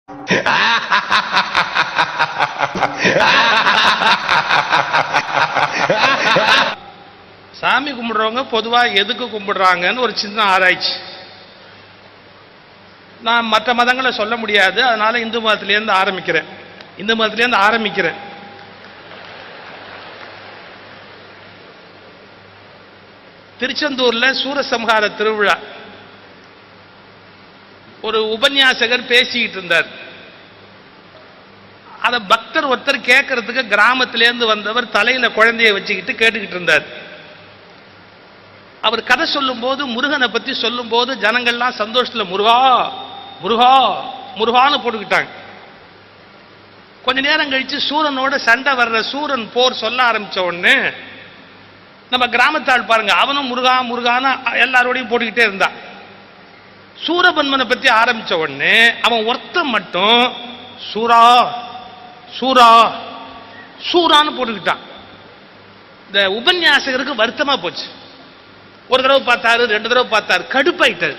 சாமி கும்பிடுறவங்க பொதுவா எதுக்கு கும்பிடுறாங்கன்னு ஒரு சின்ன ஆராய்ச்சி. நான் மற்ற மதங்களை சொல்ல முடியாது, அதனால இந்து மதத்திலேருந்து ஆரம்பிக்கிறேன். திருச்செந்தூர்ல சூரசம்ஹார திருவிழா. ஒரு உபன்யாசகர் பேசிக்கிட்டு இருந்தார். அத பக்தர் ஒருத்தர் கேட்கறதுக்கு கிராமத்திலேருந்து வந்தவர் தலையில குழந்தைய வச்சுக்கிட்டு கேட்டுக்கிட்டு இருந்தார். அவர் கதை சொல்லும் போது, முருகனை பத்தி சொல்லும் போது ஜனங்கள்லாம் சந்தோஷத்துல முருகா முருகா முருகான்னு போட்டுக்கிட்டாங்க. கொஞ்ச நேரம் கழிச்சு சூரனோட சண்டை வர்ற சூரன் போர் சொல்ல ஆரம்பிச்ச உடனே நம்ம கிராமத்தால் பாருங்க, அவனும் முருகா முருகான்னு எல்லாரோடையும் போட்டுக்கிட்டே இருந்தான். சூரபன்மனை பத்தி ஆரம்பிச்ச உடனே அவன் ஒருத்தன் மட்டும் சூரா சூரா சூரான்னு போட்டுக்கிட்டான். இந்த உபன்யாசகருக்கு வருத்தமா போச்சு. ஒரு தடவை பார்த்தாரு, 2 தடவை பார்த்தாரு, கடுப்பாயிட்டாரு.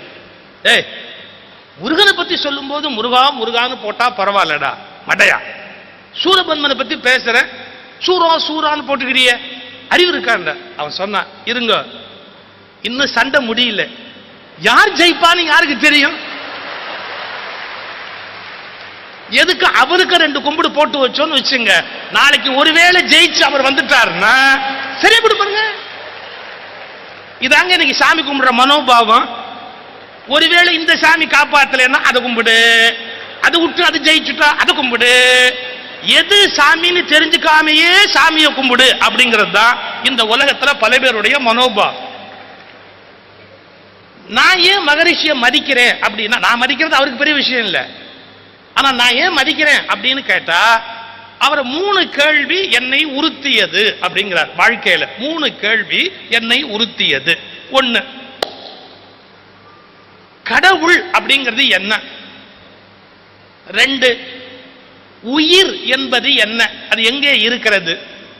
ஏய், முருகனை பத்தி சொல்லும் போது முருகா முருகான்னு போட்டா பரவாயில்லடா மடையா, சூரபன்மனை பத்தி பேசுற சூரா சூரான்னு போட்டுக்கிறிய, அறிவு இருக்காண்ட. அவன் சொன்னான், இருங்க இன்னும் சண்டை முடியல, யார் ஜெயிப்பான்னு யாருக்கு தெரியும்? எதுக்கு அவருக்கு 2 கும்பிடு போட்டு வச்சோன்னு வச்சுங்க, நாளைக்கு ஒருவேளை ஜெயிச்சு அவர் வந்துட்டாருன்னா சரி பாருங்க. இதாங்க இன்னைக்கு சாமி கும்பிடுற மனோபாவம். ஒருவேளை இந்த சாமி காப்பாத்தலைன்னா அதை கும்பிடு, அதை விட்டு அது ஜெயிச்சுட்டா அதை கும்பிடு, எது சாமின்னு தெரிஞ்சுக்காமையே சாமியை கும்பிடு அப்படிங்கிறது தான் இந்த உலகத்துல பல பேருடைய மனோபாவம். நான் ஏன் மகரிஷியை மதிக்கிறேன் அப்படின்னா, நான் மதிக்கிறது அவருக்கு பெரிய விஷயம் இல்லை, ஆனா நான் ஏன் மதிக்கிறேன் அப்படின்னு கேட்டா, அவர் 3 கேள்வி என்னை உறுத்தியது அப்படிங்கிறார். வாழ்க்கையில 3 கேள்வி என்னை உறுத்தியது. 1, கடவுள் அப்படிங்கிறது என்ன? 2, உயிர் என்பது என்ன, அது எங்கே இருக்கிறது?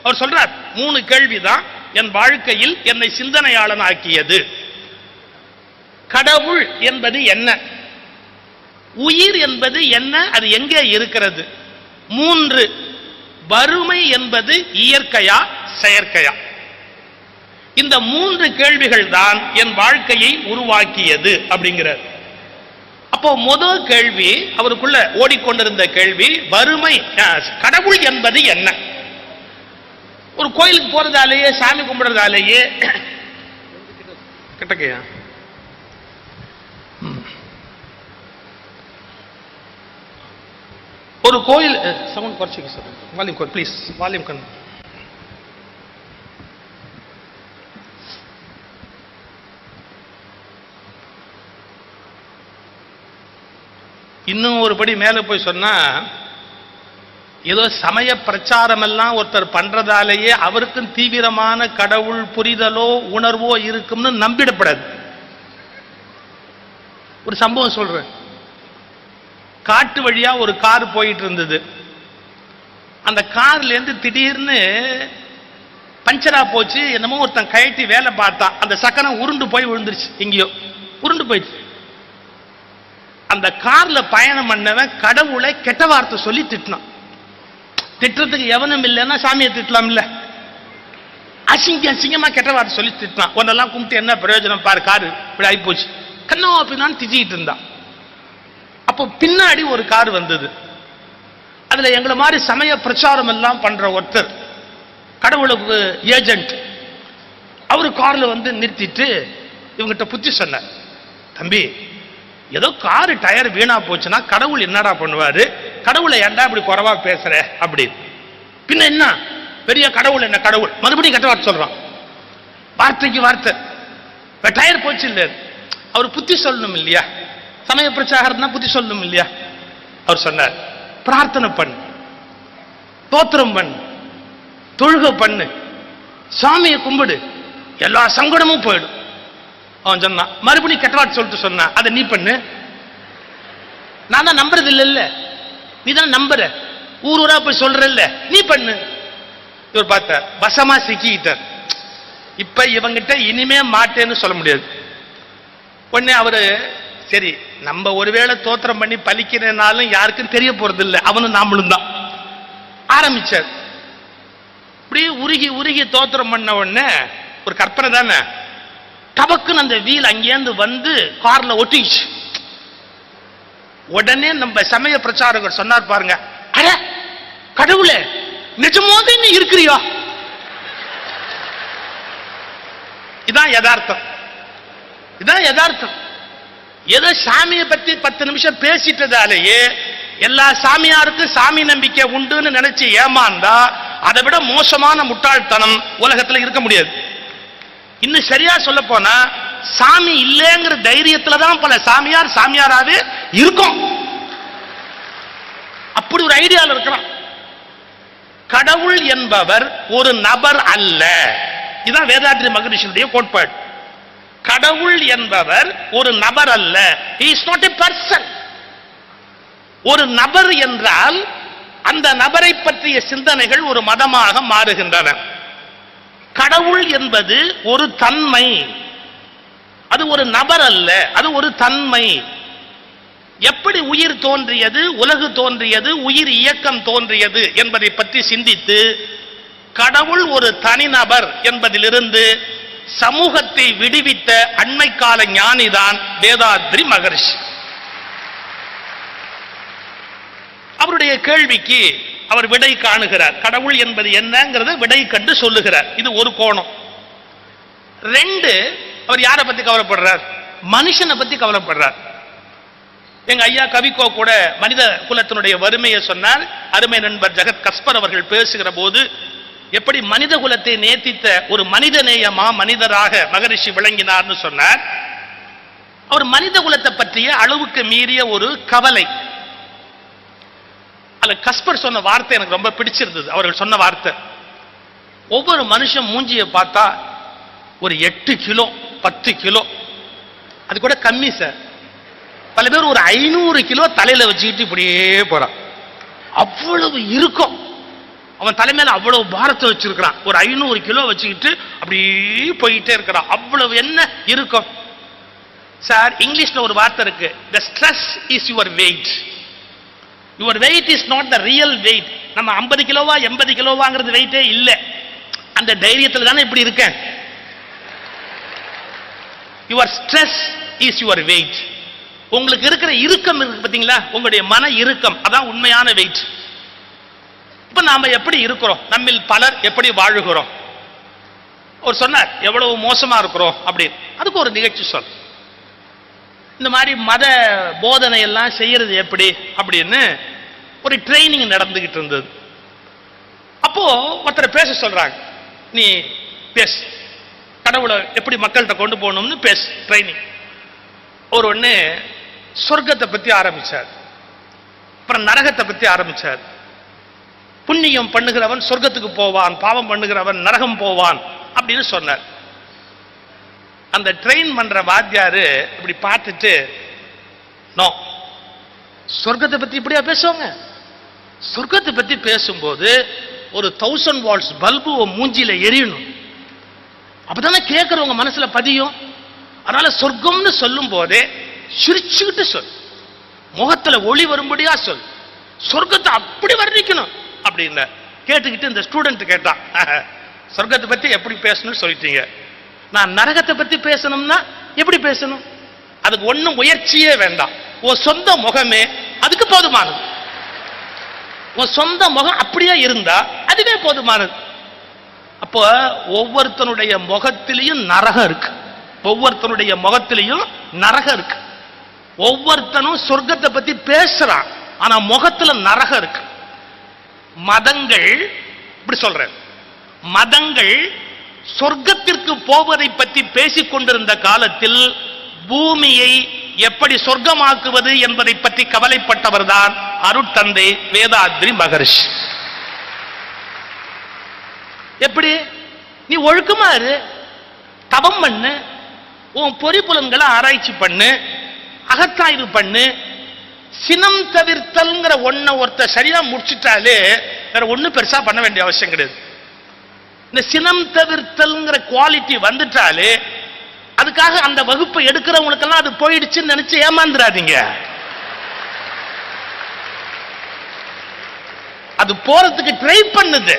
அவர் சொல்றார் 3 கேள்விதான் என் வாழ்க்கையில் என்னை சிந்தனையாளன் ஆக்கியது. கடவுள் என்பது என்ன, உயிர் என்பது என்ன, அது எங்கே இருக்கிறது? 3, வறுமை என்பது இயற்கையா செயற்கையா? இந்த 3 கேள்விகள் தான் என் வாழ்க்கையை உருவாக்கியது அப்படிங்கிறார். அப்போ முதல் கேள்வி, அவருக்குள்ள ஓடிக்கொண்டிருந்த கேள்வி வறுமை. கடவுள் என்பது என்ன? ஒரு கோயிலுக்கு போறதாலேயே, சாமி கும்பிடுறதாலேயே, கிட்டக்கையா ஒரு கோயில், சவுண்ட் குறைச்சிக்க சார், வால்யூம் ப்ளீஸ், வால்யூம் கண். இன்னும் ஒரு படி மேல போய் சொன்னா, ஏதோ சமய பிரச்சாரம் எல்லாம் ஒருத்தர் பண்றதாலேயே அவருக்கும் தீவிரமான கடவுள் புரிதலோ உணர்வோ இருக்கும்னு நம்பிடப்படாது. ஒரு சம்பவம் சொல்றேன். காட்டு வழியா ஒரு கார் போயிட்டு இருந்தது. அந்த கார்ல இருந்து திடீர்னு பஞ்சரா போச்சு. என்னமோ ஒருத்தன் கயட்டி வேலை பார்த்தான். அந்த சக்கரம் உருண்டு போய் விழுந்துருச்சு, எங்கேயோ உருண்டு போயிடுச்சு. அந்த கார்ல பயணம் பண்ணவன் கடவுளை கெட்ட வார்த்தை சொல்லி திட்டினான். திட்டுறதுக்கு எவனும் இல்லைன்னா சாமியை திட்டலாம் இல்ல, அசிங்கமா கெட்ட வார்த்தை சொல்லி திட்டினான். ஒன்னெல்லாம் கும்பிட்டு என்ன பிரயோஜனம் பாரு, காரு இப்படி ஆகி போச்சு, கண்ணா அப்படின்னு திட்டிட்டு இருந்தான். அப்போ பின்னாடி ஒரு கார் வந்தது. அதுல எங்களை மாதிரி சமய பிரச்சாரம் எல்லாம் பண்ற ஒருத்தர், கடவுளுக்கு ஏஜென்ட், அவரு கார்ல வந்து நிறுத்திட்டு இவங்கிட்ட புத்தி சொன்னார். தம்பி, ஏதோ காரு டயர் வீணா போச்சுன்னா கடவுள் என்னடா பண்ணுவாரு, கடவுளை ஏன்டா இப்படி குறைவா பேசுற அப்படி. பின்ன என்ன பெரிய கடவுள், என்ன கடவுள் மறுபடியும் கெட்ட வார்த்தை சொல்றான், வார்த்தைக்கு வார்த்தை. டயர் போச்சு இல்ல, அவர் புத்தி சொல்லணும் இல்லையா, சமய பிரச்சாரம்னா புத்தி சொல்லணும் இல்லையா. அவர் சொன்னார், பிரார்த்தனை பண்ணு, தோத்திரம் பண்ணு, தொழுகை பண்ணு, சாமியை கும்பிடு, எல்லா சங்கடமும் போயிடும். அவன் சொன்னான், மறுபடியும் கெட்ட வார்த்தை சொல்லிட்டு சொன்னான், அதை நீ பண்ணு. நான் தான் நம்புறது இல்ல, நீ தான் நம்புற, ஊர் ஊரா போய் சொல்றல்ல, நீ பண்ணு. இவர் பார்த்தார், வசமா சிக்கிட்டார். இப்ப இவங்கிட்ட இனிமே மாட்டேன்னு சொல்ல முடியாது. உடனே அவரு சரி நம்ம ஒருவேளை தோத்திரம் பண்ணி பலிக்கிறனாலும் யாருக்கும் தெரிய போறது இல்லை, அவனும் நாமளும் தான். ஆரம்பிச்சார் இப்படி உருகி உருகி தோத்திரம் பண்ண உடனே ஒரு கற்பனை தானே, டபக்குன்னு அந்த வீல் அங்கேருந்து வந்து கார்ல ஒட்டிச்சு. உடனே நம்ம சமய பிரச்சாரகர் சொன்னார் பாருங்க, அட கடவுளே நிஜமாக நீ இருக்கிறியா? இதான் யதார்த்தம், இதான் யதார்த்தம். ஏதோ சாமியை பத்தி 10 நிமிஷம் பேசிட்டதாலேயே எல்லா சாமியாருக்கும் சாமி நம்பிக்கை உண்டுன்னு நினைச்சு ஏமாந்தா அதை விட மோசமான முட்டாள்தனம் உலகத்தில் இருக்க முடியாது. இன்னும் சரியா சொல்ல போனா சாமி இல்லைங்கிற தைரியத்துல தான் பல சாமியார் சாமியாராவே இருக்கும். அப்படி ஒரு ஐடியால இருக்கிறான். கடவுள் என்பவர் ஒரு நபர் அல்ல, இதுதான் வேதாத்ரி மகரிஷியுடைய கோட்பாடு. கடவுள் என்பவர் ஒரு நபர் அல்ல, he is not a person. ஒரு நபர் என்றால் அந்த நபரை பற்றிய சிந்தனைகள் ஒரு மதமாக மாறுகின்றன. கடவுள் என்பது ஒரு தன்மை, அது ஒரு நபர் அல்ல, அது ஒரு தன்மை. எப்படி உயிர் தோன்றியது, உலகு தோன்றியது, உயிர் இயக்கம் தோன்றியது என்பதை பற்றி சிந்தித்து கடவுள் ஒரு தனிநபர் என்பதிலிருந்து சமூகத்தை விடுவித்த அண்மைக்கால ஞானிதான் வேதாத்ரி மகரிஷி. அவருடைய கேள்விக்கு அவர் விடை காணுகிறார். கடவுள் என்பது என்னங்கிறத விடை கண்டு சொல்லுகிறார். இது ஒரு கோணம். 2, அவர் யாரை பத்தி கவலைப்படுறார்? மனுஷனை பத்தி கவலைப்படுறார். எங்க ஐயா கவிக்கோ கூட மனித குலத்தினுடைய வறுமையை சொன்னார். அருமை நண்பர் ஜெகத் கஸ்பர் அவர்கள் பேசுகிற போது எப்படி மனித குலத்தை நேசித்த ஒரு மனிதநேயமா மனிதராக மகரிஷி விளங்கினார்னு சொன்னார். அவர் மனித குலத்தை பற்றிய அளவுக்கு மீறிய ஒரு கவலை. அல்ல கஸ்பர் சொன்ன வார்த்தை எனக்கு ரொம்ப பிடிச்சிருந்தது. அவர்கள் சொன்ன வார்த்தை, ஒவ்வொரு மனுஷன் மூஞ்சியை பார்த்தா ஒரு 8 கிலோ 10 கிலோ, அது கூட கம்மி சார். பல பேர் ஒரு 500 கிலோ தலையில வச்சுக்கிட்டு இப்படியே போறான். அவ்வளவு இருக்கும், அவன் தலைமையில அவ்வளவு பாரத்தை வச்சிருக்கிறான். ஒரு 500 கிலோ வச்சுக்கிட்டு அப்படியே போயிட்டே இருக்கிறான். அவ்வளவு என்ன இருக்கும் சார்? இங்கிலீஷ்ல ஒரு வார்த்தை இருக்கு, the stress is your weight. your weight is not the real weight. நம்ம 50 கிலோவா 80 கிலோவாங்கிறது வெயிட்டே இல்லை. அந்த தைரியத்துல தானே இப்படி இருக்கேன். your stress is your weight. உங்களுக்கு இருக்கிற இறுக்கம் இருக்கு பாத்தீங்களா, உங்களுடைய மன இறுக்கம், அதான் உண்மையான வெயிட். இப்ப நாம எப்படி இருக்கிறோம், நம்மில் பலர் எப்படி வாழுகிறோம்? அவர் சொன்னார் எவ்வளவு மோசமா இருக்கிறோம் அப்படின்னு. அதுக்கு ஒரு நிகழ்ச்சி சொல். இந்த மாதிரி மத போதனை எல்லாம் செய்யறது எப்படி அப்படின்னு ஒரு ட்ரைனிங் நடந்துகிட்டு இருந்தது. அப்போ ஒருத்தரை பேச சொல்றாங்க, நீ பேசு, கடவுளை எப்படி மக்கள்கிட்ட கொண்டு போகணும்னு பேசு, ட்ரைனிங். ஒரு ஒண்ணு சொர்க்கத்தை பத்தி ஆரம்பிச்சார், அப்புறம் நரகத்தை பத்தி ஆரம்பிச்சார். புண்ணியம் பண்ணுகிறவன் சொர்க்கத்துக்கு போவான், பாவம் பண்ணுகிறவன் நரகம் போவான் அப்படின்னு சொன்னார். அந்த ட்ரெயின் பண்ற வாத்தியாரு இப்படி பார்த்துட்டு, நோ, சொர்க்கத்தை பத்தி இப்படியா பேசுவாங்க? சொர்க்கத்தை பத்தி பேசும்போது ஒரு 1000 வாட்ஸ் பல்பு மூஞ்சில எரியணும், அப்பதானே கேட்கறவங்க மனசுல பதியும். அதனால சொர்க்கம்னு சொல்லும் போதே சிரிச்சுக்கிட்டு சொல், முகத்துல ஒளி வரும்படியா சொல், சொர்க்கத்தை அப்படி வர்ணிக்கணும் அப்படின்னு கேட்டுக்கிட்டு இந்த ஸ்டூடெண்ட் கேட்டான், சொர்க்கத்தை பத்தி எப்படி பேசணும்னு சொல்லிட்டீங்க, நான் நரகத்தை பத்தி பேசணும்னா எப்படி பேசணும்? அதுக்கு ஒன்னும் முயற்சியே வேண்டாம், உன் சொந்த முகமே அதுக்கு போதுமானது. உன் சொந்த முகம் அப்படியே இருந்தா அதுவே போதுமானது. அப்போ ஒவ்வொருத்தனுடைய முகத்திலையும் நரகம் இருக்கு, ஒவ்வொருத்தனுடைய முகத்திலையும் நரகம் இருக்கு. ஒவ்வொருத்தனும் சொர்க்கத்தை பத்தி பேசுறான், ஆனா முகத்துல நரகம் இருக்கு. மதங்கள் இப்படி சொல்றேன், மதங்கள் சொர்க்கத்திற்கு போவதை பற்றி பேசிக் கொண்டிருந்த காலத்தில் பூமியை எப்படி சொர்க்கமாக்குவது என்பதை பற்றி கவலைப்பட்டவர் தான் அருட்தந்தை வேதாத்ரி மகரிஷி. எப்படி? நீ ஒழுக்கமா இரு, தவம் பண்ணு, உன் பொறிப்புலன்களை ஆராய்ச்சி பண்ணு, அகத்தாய்வு பண்ணு. சினம் தவிர்த்தல்ங்கிற ஒன்ன ஒருத்தர் சரியா முடிச்சுட்டாலே வேற ஒன்னும் பெருசா பண்ண வேண்டிய அவசியம் கிடையாது. இந்த சினம் தவிர்த்தல்ங்கிற குவாலிட்டி வந்துட்டாலே அதுக்காக அந்த வகுப்பை எடுக்கிறவங்களுக்கெல்லாம் அது போயிடுச்சுன்னு நினைச்சு ஏமாந்துடாதீங்க. அது போறதுக்கு ட்ரை பண்ணுது,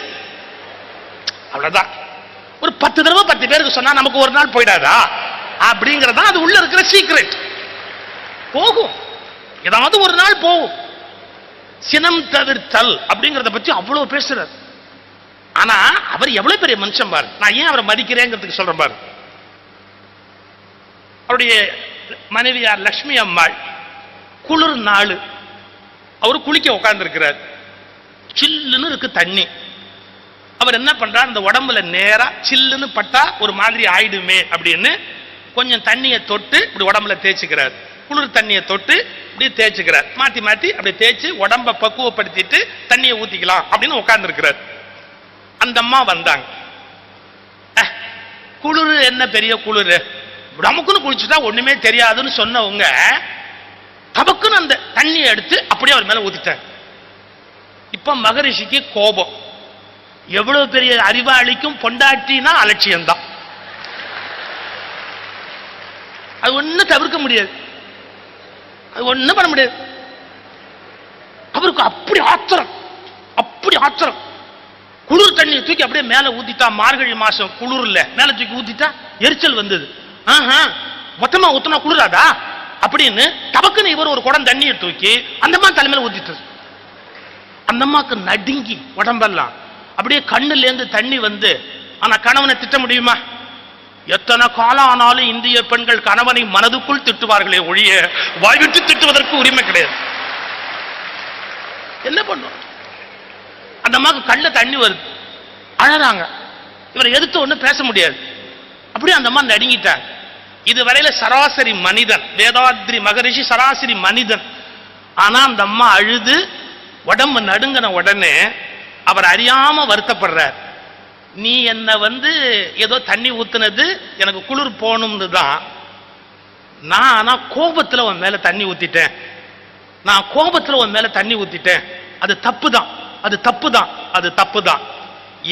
அவ்வளவுதான். ஒரு 10 தடவை 10 பேருக்கு சொன்னா நமக்கு ஒரு நாள் போயிடாதா அப்படிங்கறதா அது உள்ள இருக்கிற சீக்ரெட். போகும், ஏதாவது ஒரு நாள் போகும். சினம் தவிர்த்தல் அப்படிங்கறத பத்தி அவ்வளவு பேசுறாரு. ஆனா அவர் எவ்வளவு பெரிய மனுஷன் பாரு. நான் ஏன் அவரை மதிக்கிறேங்கிறதுக்கு சொல்றேன் பாரு. அவருடைய மனைவியார் லட்சுமி அம்மாள், குளிர் நாள், அவரு குளிக்க உட்கார்ந்து இருக்கிறார். சில்லுன்னு இருக்கு தண்ணி. அவர் என்ன பண்றார், அந்த உடம்புல நேரா சில்லுன்னு பட்டா ஒரு மாதிரி ஆயிடுமே அப்படின்னு கொஞ்சம் தண்ணியை தொட்டு இப்படி உடம்புல தேய்ச்சிக்கிறார். குளிர் தண்ணியை தொட்டு இப்படி தேய்ச்சிக்கிறார். மாத்தி மாத்தி அப்படி தேய்ச்சி உடம்ப பக்குவப்படுத்திட்டு தண்ணியை ஊத்திக்கலாம் அப்படின்னு உட்கார்ந்து இருக்கிறார். அந்த அம்மா வந்தாங்க. குளிர் என்ன பெரிய குளிர், நமக்குன்னு குளிச்சுட்டா ஒண்ணுமே தெரியாதுன்னு சொன்னவங்க தபக்குன்னு அந்த தண்ணியை எடுத்து அப்படியே அவர் மேல ஊத்திட்டாங்க. இப்ப மகரிஷிக்கு கோபம். எவ்வளவு பெரிய அறிவாளிக்கும் பொண்டாட்டினா அலட்சியம்தான். அது ஒண்ணும் தவிர்க்க முடியாது, அது ஒண்ணும் பண்ண முடியாது. அவருக்கு அப்படி ஆத்திரம், அப்படி ஆத்திரம். குளிர் தண்ணியை தூக்கி அப்படியே மேல ஊத்திட்டா, மார்கழி மாசம் குளிர்ல மேல தூக்கி ஊத்திட்டா எரிச்சல் வந்தது. மொத்தமா ஊத்தினா குளிராதா அப்படின்னு தபக்குன்னு இவர் ஒரு குடம் தண்ணியை தூக்கி அந்த அம்மா தலைமையில ஊத்திட்டு, அந்த அம்மாக்கு நடுங்கி உடம்பெல்லாம் அப்படியே கண்ணுல இருந்து தண்ணி வந்து. ஆனா கணவனை திட்ட முடியுமா? எத்தனை காலம் ஆனாலும் இந்திய பெண்கள் கணவனை மனதுக்குள் திட்டுவார்களே ஒழிய வாய்விட்டு திட்டுவதற்கு உரிமை கிடையாது. என்ன பண்ணும்? அந்த அம்மாவுக்கு கண்ணுல தண்ணி வருது, அழறாங்க. இவரை எதிர்த்து ஒண்ணு பேச முடியாது. அப்படியே அந்த அம்மா நடுங்கிட்டாங்க. இதுவரையில சராசரி மனிதன், வேதாத்ரி மகரிஷி சராசரி மனிதன். ஆனா அந்த அம்மா அழுது உடம்பு நடுங்கின உடனே அவர் அறியாம வருத்தப்படுறார். நீ என்ன ஏதோ தண்ணி ஊத்துனது எனக்கு குளிர் போகணும்னு தான். நான் ஆனா கோபத்துல உன் மேல தண்ணி ஊத்திட்டேன், நான் கோபத்துல உன் மேல தண்ணி ஊத்திட்டேன். அது தப்புதான், அது தப்புதான், அது தப்புதான்.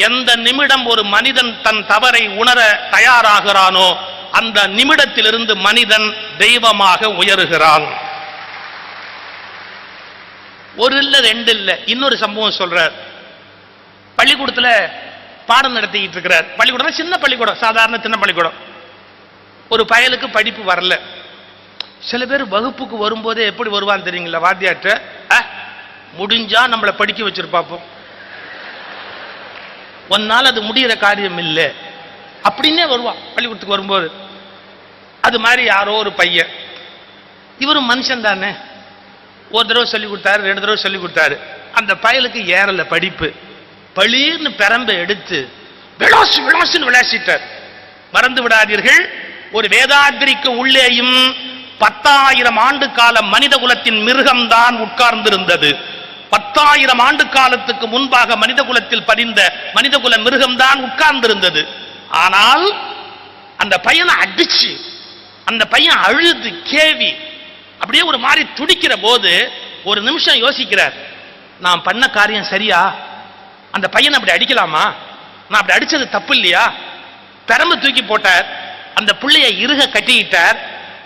எந்த நிமிடம் ஒரு மனிதன் தன் தவறை உணர தயாராகிறானோ அந்த நிமிடத்திலிருந்து மனிதன் தெய்வமாக உயருகிறான். ஒரு இல்ல ரெண்டு இல்ல, இன்னொரு சம்பவம் சொல்றார். பள்ளிக்கூடத்துல பாடம் நடத்திக்கிட்டு இருக்கிறார். பள்ளிக்கூடம் சின்ன பள்ளிக்கூடம், சாதாரண சின்ன பள்ளிக்கூடம். ஒரு பயலுக்கு படிப்பு வரல. சில பேர் வகுப்புக்கு வரும்போதே எப்படி வருவான்னு தெரியுங்களா? வாத்தியாற்ற முடிஞ்சா நம்மளை படிக்க வச்சிருப்பாப்போம், ஒன்னால் அது முடிகிற காரியம் இல்லை அப்படின்னே வருவான் பள்ளிக்கூடத்துக்கு வரும்போது. அது மாதிரி யாரோ ஒரு பையன், இவரும் மனுஷன் தானே, ஒரு தடவை சொல்லி கொடுத்தாரு, 2 தடவை சொல்லி கொடுத்தாரு. அந்த பயலுக்கு ஏறல படிப்பு. பளீர்னு பெரம்பை எடுத்து விளாசு விளாசுன்னு விளாசிட்டார். மறந்து விடாதீர்கள், ஒரு வேதாத்திரிக்கு உள்ளேயும் 10,000 ஆண்டு கால மனித குலத்தின் மிருகம்தான் உட்கார்ந்திருந்தது. 10,000 ஆண்டு காலத்துக்கு முன்பாக மனித குலத்தில் பதிந்த மனித குல மிருகம்தான் உட்கார்ந்திருந்தது. ஆனால் அந்த பையனை அடிச்சு, அந்த பையன் அழுது கேவி அப்படியே ஒரு மாதிரி துடிக்கிற போது ஒரு நிமிஷம் யோசிக்கிறார், நான் பண்ண காரியம் சரியா? அந்த பையனை அப்படி அடிக்கலாமா? நான் அப்படி அடிச்சது தப்பு இல்லையா? பெரம்பு தூக்கி போட்டார், அந்த பிள்ளையை இறுக கட்டிக்கிட்டார்.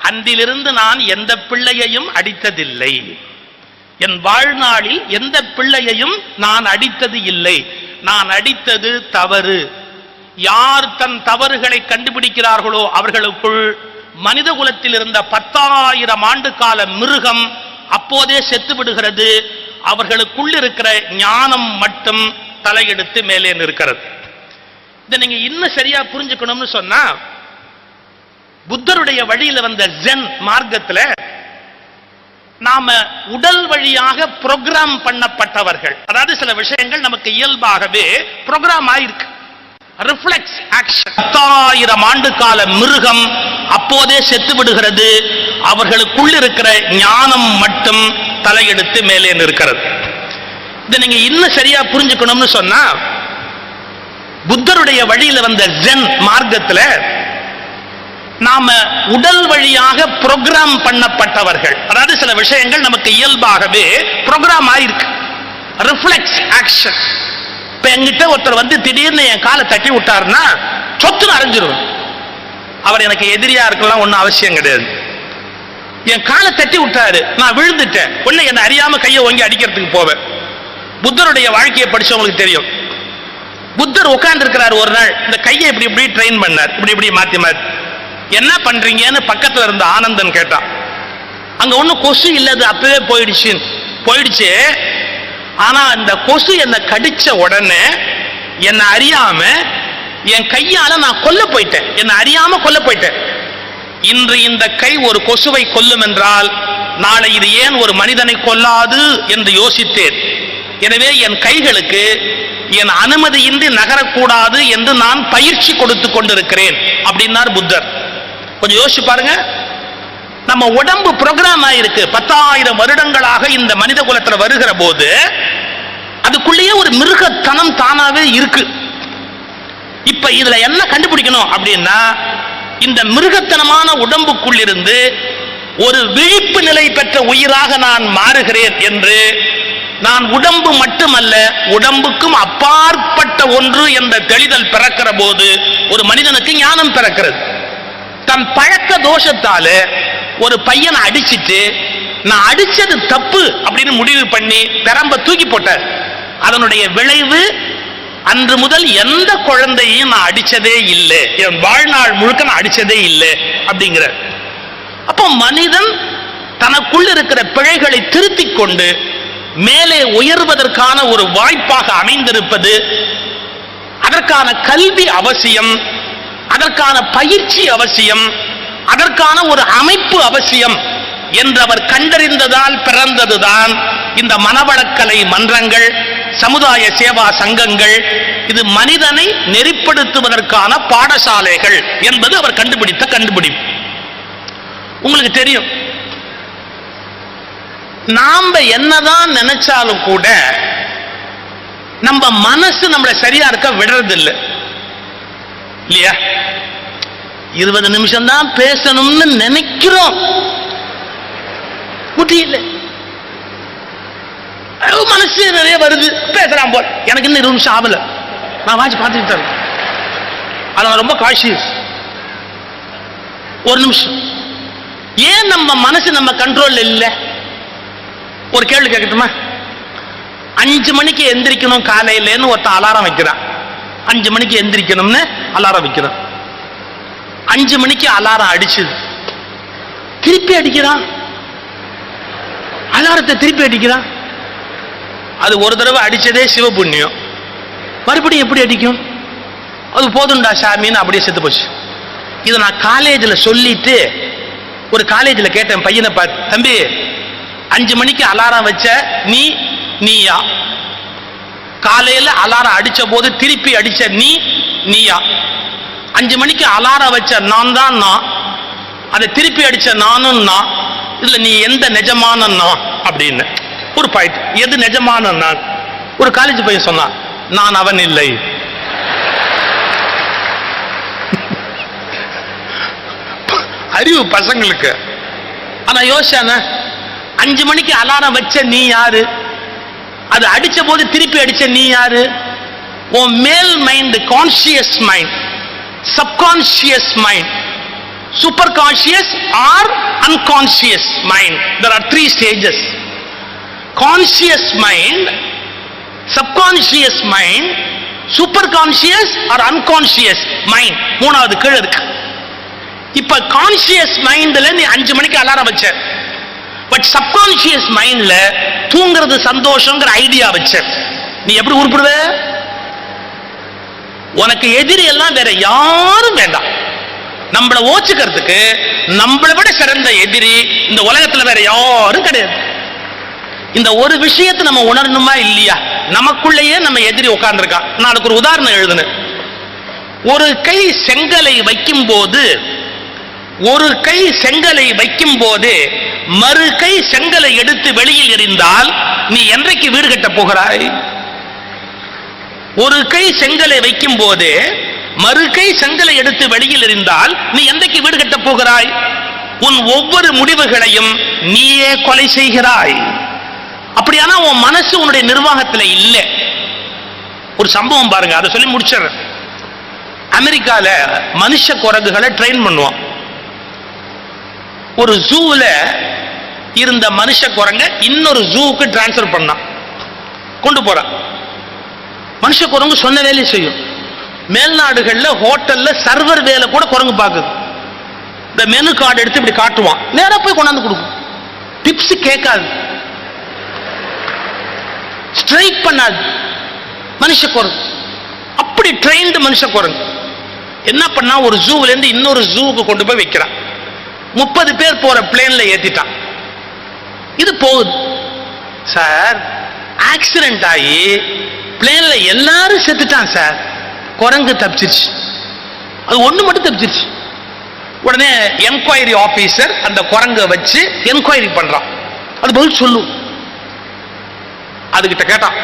அன்றிலிருந்து நான் எந்த பிள்ளையையும் அடித்ததில்லை, என் வாழ்நாளில் எந்த பிள்ளையையும் நான் அடித்தது இல்லை. நான் அடித்தது தவறு. யார் தன் தவறுகளை கண்டுபிடிக்கிறார்களோ அவர்களுக்குள் மனித குலத்தில் இருந்த 10,000 ஆண்டு கால மிருகம் அப்போதே செத்து விடுகிறது. அவர்களுக்குள் இருக்கிற ஞானம் மட்டும் தலையெடுத்து மேலே நிற்கிறது. இதை நீங்க இன்னும் சரியா புரிஞ்சுக்கணும்னு சொன்னா, புத்தருடைய வழியில வந்த ஜென் மார்க்கத்துல நாம உடல் வழியாக புரோகிராம் பண்ணப்பட்டவர்கள். அதாவது சில விஷயங்கள் நமக்கு இயல்பாகவே புரோகிராம் ஆயிருக்கு, ரிஃப்ளெக்ஸ் ஆக்ஷன். 10,000 ஆண்டு கால மிருகம் அப்போதே செத்து விடுகிறது. அவர்களுக்குள் இருக்கிற ஞானம் மட்டும் தலையெடுத்து மேலே நிற்கிறது. இதை நீங்க இன்னும் சரியா புரிஞ்சுக்கணும்னு சொன்னா, புத்தருடைய வழியில வந்த ஜென் மார்க்கத்துல நாம உடல் வழியாக புரோகிராம் பண்ணப்பட்டவர்கள். அதாவது சில விஷயங்கள் நமக்கு இயல்பாகவே புரோகிராம் ஆயிருக்கு, ரிஃப்ளெக்ஸ் ஆக்ஷன். இப்ப என்கிட்ட ஒருத்தர் திடீர்னு என் காலை தட்டி விட்டாருன்னா சொத்துன்னு அரைஞ்சிருவேன். அவர் எனக்கு எதிரியா இருக்கலாம் ஒன்னும் அவசியம் கிடையாது. என் காலை தட்டி விட்டாரு, நான் விழுந்துட்டேன். உடனே என்னை அறியாம கையை ஓங்கி அடிக்கிறதுக்கு போவேன். புத்தருடைய வாழ்க்கையை படிச்சவங்களுக்கு தெரியும். புத்தர் உட்கார்ந்து இருக்கிறார். ஒரு நாள் இந்த கையை இப்படி இப்படி ட்ரெயின் பண்ணார், இப்படி இப்படி மாத்தி மாத்தி. என்ன பண்றீங்கன்னு பக்கத்துல இருந்த ஆனந்தன் கேட்டான். அங்க ஒன்னும் கொசு இல்லது, அப்பவே போயிடுச்சு. ஆனா அந்த கொசு என்னை கடிச்ச உடனே என்னை அறியாம என் கையால நான் கொல்ல போயிட்டேன், என்னை அறியாம கொல்ல போயிட்டேன். இன்று இந்த கை ஒரு கொசுவை கொல்லும் என்றால் நாளை இது ஏன் ஒரு மனிதனை கொல்லாது என்று யோசித்தேன். எனவே என் கைகளுக்கு என் அனுமதியின்றி நகரக்கூடாது என்று நான் பயிற்சி கொடுத்து கொண்டிருக்கிறேன் அப்படின்னார் புத்தர். கொஞ்சம் யோசிச்சு பாருங்க. நம்ம உடம்பு புரோகிராம் ஆயிருக்கு. 10,000 வருடங்களாக இந்த மனித குலத்துல வருகிற போது அதுக்குள்ளேயே ஒரு மிருகத்தனம் தானாவே இருக்கு. இப்ப இதுல என்ன கண்டுபிடிக்கணும் அப்படின்னா, இந்த மிருகத்தனமான உடம்புக்குள் இருந்து ஒரு விழிப்பு நிலை பெற்ற உயிராக நான் மாறுகிறேன் என்று, நான் உடம்பு மட்டுமல்ல உடம்புக்கும் அப்பாற்பட்ட ஒன்று என்ற தெளிதல் பிறக்கிற போது ஒரு மனிதனுக்கு ஞானம் பிறக்கிறது. தன் பழக்க தோஷத்தால ஒரு பையனை அடிச்சிட்டு நான் அடிச்சது தப்பு அப்படின்னு முடிவு பண்ணி பெரம்ப தூக்கி போட்டார். அதனுடைய விளைவு அன்று முதல் எந்த குழந்தையும் நான் அடிச்சதே இல்லை, என் வாழ்நாள் முழுக்க நான் அடிச்சதே இல்லை அப்படிங்கிற. அப்போ மனிதன் தனக்குள் இருக்கிற பிழைகளை திருத்திக் கொண்டு மேலே உயர்வதற்கான ஒரு வாய்ப்பாக அமைந்திருப்பது, அதற்கான கல்வி அவசியம், அதற்கான பயிற்சி அவசியம், அதற்கான ஒரு அமைப்பு அவசியம் என்று அவர் கண்டறிந்ததால் பிறந்ததுதான் இந்த மனவளக்கலை மன்றங்கள், சமுதாய சேவா சங்கங்கள். இது மனிதனை நெறிப்படுத்துவதற்கான பாடசாலைகள் என்பது அவர் கண்டுபிடித்த கண்டுபிடிப்பு. உங்களுக்கு தெரியும், நாம என்னதான் நினைச்சாலும் கூட நம்ம மனசு நம்மளை சரியா இருக்க விடுறது இல்லை இல்லையா? 20 நிமிஷம் தான் பேசணும்னு நினைக்கிறோம், முடியல. மனசு நிறைய வருது, பேசலாம் போல. எனக்கு இன்னும் 20 நிமிஷம் ஆகல, நான் வாட்சி பார்த்துட்டு இருக்கேன். அது ரொம்ப கான்ஷியஸ். 1 நிமிஷம். ஏன் நம்ம மனசு நம்ம கண்ட்ரோல்ல இல்லை? ஒரு கேள்வி கேட்கட்டுமா? 5 மணிக்கு எந்திரிக்கணும் காலையிலன்னு ஒருத்தன் அலாரம் வைக்கிறான். 5 மணிக்கு எந்திரிக்கணும்னு அலாரம் வைக்கிறான். 5 மணிக்கு அலாரம் அடிச்சது, திருப்பி அடிக்கிறான். அலாரத்தை திருப்பி அடிக்கிறான். அது ஒரு தடவை அடிச்சதே சிவபுண்ணியம், மறுபடியும் எப்படி அடிக்கும்? அது போதும்டா சாமின்னு அப்படியே செத்து போச்சு. இதை நான் காலேஜில் சொல்லிட்டு ஒரு காலேஜில் கேட்டேன் பையனை பார்த்து, தம்பி 5 மணிக்கு அலாரம் வச்ச நீயா? காலையில் அலாரம் அடிச்ச போது திருப்பி அடிச்ச நீயா? 5 மணிக்கு அலாரம் வச்ச நான் தான் நான், அதை திருப்பி அடிச்ச நானும் நான். இதுல நீ எந்த நிஜமான நான் அப்படின்னு ஒரு பாயிண்ட். எது நிஜமான நான்? ஒரு காலேஜ் பையன் சொன்னான், நான் அவன் இல்லை. அறிவு பசங்களுக்கு. ஆனா யோசிச்சான, 5 மணிக்கு அலாரம் வச்ச நீ யாரு? அது அடிச்ச போது திருப்பி அடிச்ச நீ யாரு? உன் மேல் mind conscious mind, subconscious mind, super conscious or unconscious mind. There are 3 stages. Conscious mind, subconscious mind, super conscious or unconscious mind. மூணாவது கீழ இருக்கு. இப்ப கான்சியஸ் மைண்ட்ல நீ 5 மணிக்கு அலாரம் வச்ச, பட் சப்கான்சியஸ் மைண்ட்ல தூங்குறது சந்தோஷங்கிற ஐடியா வச்ச. நீ எப்படி உருப்படுவ? உனக்கு எதிரி எல்லாம் வேற யாரும் வேண்டாம். நம்மளை ஓச்சுக்கிறதுக்கு நம்மளை விட சிறந்த எதிரி இந்த உலகத்துல வேற யாரும் கிடையாது. இந்த ஒரு விஷயத்தை நம்ம உணரணுமா இல்லையா? நமக்குள்ளேயே நம்ம எதிரி உட்கார்ந்துருக்கான். நான் அதுக்கு ஒரு உதாரணம் எழுதுனேன். ஒரு கை செங்கலை வைக்கும் போது மறு கை செங்கலை எடுத்து வெளியில் எறிந்தால் நீ என்றைக்கு வீடு கட்ட போகிறாய்? ஒரு கை செங்கலை வைக்கும் போது மறு கை செங்கலை எடுத்து வெளியில் எறிந்தால் நீ என்றைக்கு வீடு கட்ட போகிறாய்? உன் ஒவ்வொரு முடிவுகளையும் நீயே கொலை செய்கிறாய். அப்படியானா உன் மனசு உன்னுடைய நிர்வாகத்தில் இல்லை. ஒரு சம்பவம் பாருங்க, அதை சொல்லி முடிச்சிடுறேன். அமெரிக்கால மனுஷ குரங்குகளை ட்ரெயின் பண்ணுவான். ஒரு ஜூல இருந்த மனுஷ குரங்க இன்னொரு ஜூவுக்கு டிரான்ஸ்பர் பண்ணான், கொண்டு போறான். மனுஷ குரங்கு சொன்ன வேலையை செய்யும். மேல்நாடுகள்ல ஹோட்டல்ல சர்வர் வேலை கூட குரங்கு பார்க்குது. இந்த மெனு கார்டு எடுத்து இப்படி காட்டுவான், நேரா போய் கொண்டாந்து கொடுக்கும். டிப்ஸ் கேட்காது, ஸ்ட்ரைக் பண்ணாது. மனுஷ குரங்கு அப்படி ட்ரெயின்டு மனுஷ குரங்கு. என்ன பண்ணா, ஒரு ஜூல இருந்து இன்னொரு ஜூவுக்கு கொண்டு போய் வைக்கிறான். 30 பேர் போற பிளேன்ல ஏத்திட்டான். இது போகுது சார். ஆக்சிடென்ட் ஆகி பிளேன்ல எல்லாரும் செத்துட்டான் சார். குரங்கு தப்பிச்சிருச்சு, அது ஒண்ணு மட்டும் தப்பிச்சிருச்சு. உடனே என்கொயரி ஆபீசர் அந்த குரங்கை வச்சு என்கொயரி பண்றான். அது பதில் சொல்லும். அதுகிட்ட கேட்டான்,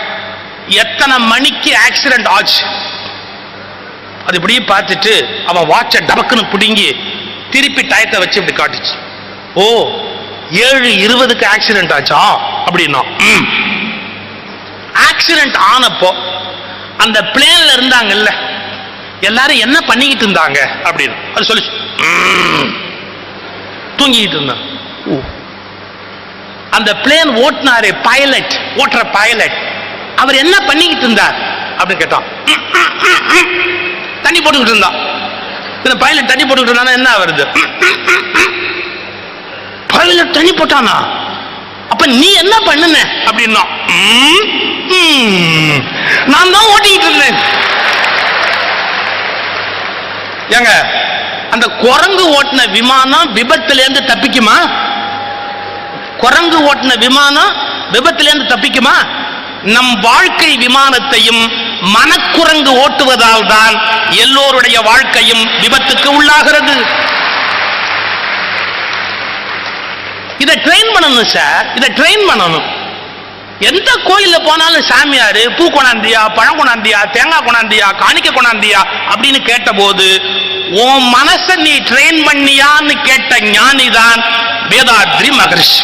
எத்தனை மணிக்கு ஆக்சிடென்ட் ஆச்சு? அது இப்படியே பார்த்துட்டு அவன் வாட்ச டபக்குன்னு பிடுங்கி திருப்பி டயத்தை வச்சு இப்படி காட்டுச்சு. ஓ, 7:20க்கு ஆக்சிடென்ட் ஆச்சா அப்படின்னா. ஆக்சிடென்ட் ஆனப்போ அந்த பிளேன்ல இருந்தாங்கல்ல எல்லாரும் என்ன பண்ணிக்கிட்டு இருந்தாங்க அப்படின்னு அது சொல்லி, தூங்கிட்டு இருந்தாங்க. அந்த பிளேன் ஓட்டுனாரு பைலட், ஓட்டுற பைலட், அவர் என்ன பண்ணிக்கிட்டு இருந்தார் அப்படின்னு கேட்டான். தண்ணி போட்டுக்கிட்டு இருந்தா. பைலட் தண்ணி போட்டுக்கிட்டு இருந்தா என்ன வருது? பைலட் தண்ணி போட்டானா? அப்ப நீ என்ன பண்ணுன அப்படின்னா, நான் தான் ஓட்டிக்கிட்டு இருந்தேன். ஏங்க, அந்த குரங்கு ஓட்டின விமானம் விபத்துல இருந்து தப்பிக்குமா? குரங்கு ஓட்டின விமானம் விபத்துல இருந்து தப்பிக்குமா? நம் வாழ்க்கை விமானத்தையும் மனக்குரங்கு ஓட்டுவதால் தான் எல்லோருடைய வாழ்க்கையும் விபத்துக்கு உள்ளாகிறது. இதை ட்ரெயின் பண்ணணும் சார், இதை ட்ரெயின் பண்ணணும். எந்த கோயில்ல போனாலும் சாமியாரு பூ கொண்டாந்தியா, பழம் கொண்டாந்தியா, தேங்காய் கொண்டாந்தியா, காணிக்க கொண்டாந்தியா அப்படின்னு கேட்ட போது உன் மனசை நீ ட்ரெயின் பண்ணியான்னு கேட்ட ஞானிதான் வேதாத்ரி மகரிஷி.